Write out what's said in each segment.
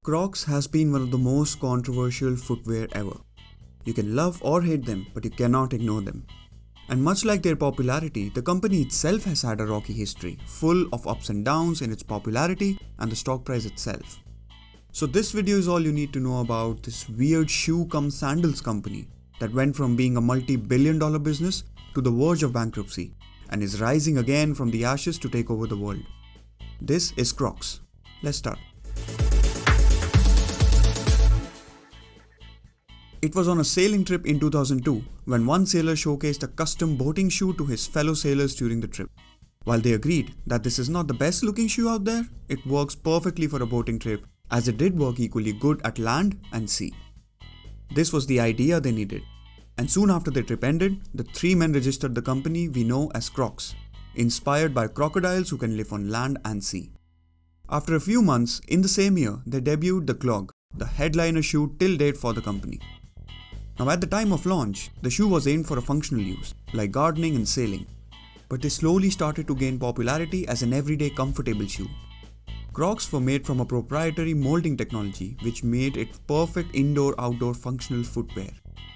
Crocs has been one of the most controversial footwear ever. You can love or hate them, but you cannot ignore them. And much like their popularity, the company itself has had a rocky history, full of ups and downs in its popularity and the stock price itself. So this video is all you need to know about this weird shoe-cum-sandals company that went from being a multi-billion-dollar business to the verge of bankruptcy and is rising again from the ashes to take over the world. This is Crocs. Let's start. It was on a sailing trip in 2002 when one sailor showcased a custom boating shoe to his fellow sailors during the trip. While they agreed that this is not the best looking shoe out there, it works perfectly for a boating trip as it did work equally good at land and sea. This was the idea they needed. And soon after their trip ended, the three men registered the company we know as Crocs, inspired by crocodiles who can live on land and sea. After a few months, in the same year, they debuted the clog, the headliner shoe till date for the company. Now at the time of launch, the shoe was aimed for a functional use, like gardening and sailing, but they slowly started to gain popularity as an everyday comfortable shoe. Crocs were made from a proprietary molding technology which made it perfect indoor-outdoor functional footwear.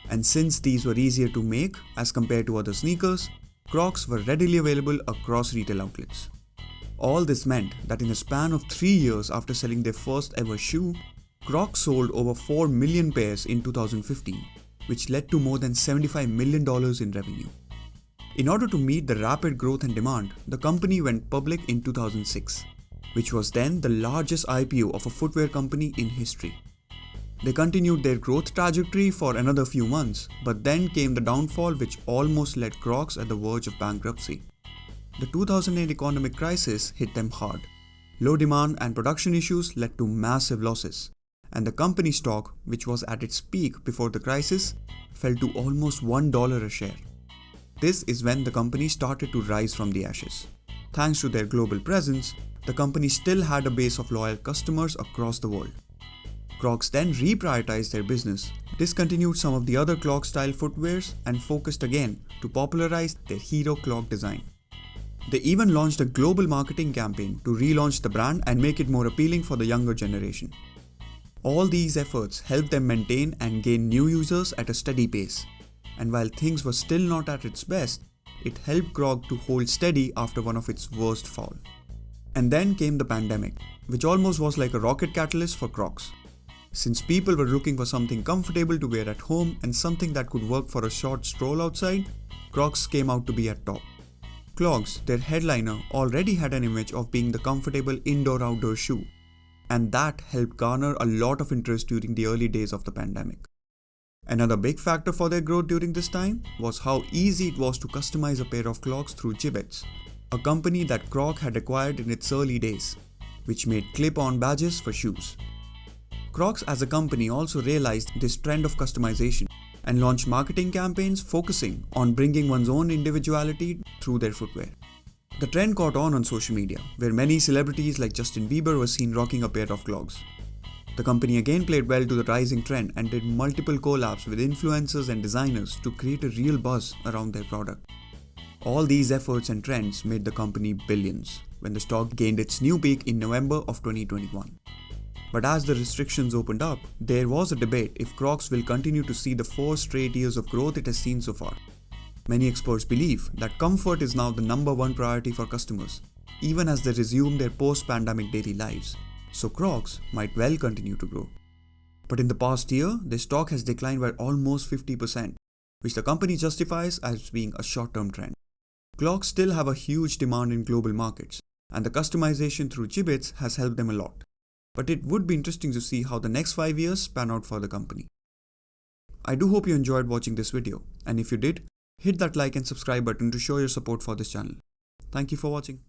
And since these were easier to make as compared to other sneakers, Crocs were readily available across retail outlets. All this meant that in a span of 3 years after selling their first ever shoe, Crocs sold over 4 million pairs in 2015. Which led to more than $75 million in revenue. In order to meet the rapid growth and demand, the company went public in 2006, which was then the largest IPO of a footwear company in history. They continued their growth trajectory for another few months, but then came the downfall which almost led Crocs at the verge of bankruptcy. The 2008 economic crisis hit them hard. Low demand and production issues led to massive losses. And the company stock, which was at its peak before the crisis, fell to almost $1 a share. This is when the company started to rise from the ashes. Thanks to their global presence, the company still had a base of loyal customers across the world. Crocs then reprioritized their business, discontinued some of the other clog-style footwears, and focused again to popularize their hero clog design. They even launched a global marketing campaign to relaunch the brand and make it more appealing for the younger generation. All these efforts helped them maintain and gain new users at a steady pace. And while things were still not at its best, it helped Crocs to hold steady after one of its worst fall. And then came the pandemic, which almost was like a rocket catalyst for Crocs. Since people were looking for something comfortable to wear at home and something that could work for a short stroll outside, Crocs came out to be at top. Clogs, their headliner, already had an image of being the comfortable indoor-outdoor shoe. And that helped garner a lot of interest during the early days of the pandemic. Another big factor for their growth during this time was how easy it was to customize a pair of clogs through Jibbitz, a company that Crocs had acquired in its early days, which made clip-on badges for shoes. Crocs as a company also realized this trend of customization and launched marketing campaigns focusing on bringing one's own individuality through their footwear. The trend caught on social media, where many celebrities like Justin Bieber were seen rocking a pair of clogs. The company again played well to the rising trend and did multiple collabs with influencers and designers to create a real buzz around their product. All these efforts and trends made the company billions when the stock gained its new peak in November of 2021. But as the restrictions opened up, there was a debate if Crocs will continue to see the 4 straight years of growth it has seen so far. Many experts believe that comfort is now the #1 priority for customers, even as they resume their post-pandemic daily lives, so Crocs might well continue to grow. But in the past year, their stock has declined by almost 50%, which the company justifies as being a short-term trend. Clogs still have a huge demand in global markets, and the customization through Jibbitz has helped them a lot. But it would be interesting to see how the next 5 years pan out for the company. I do hope you enjoyed watching this video, and if you did, hit that like and subscribe button to show your support for this channel. Thank you for watching.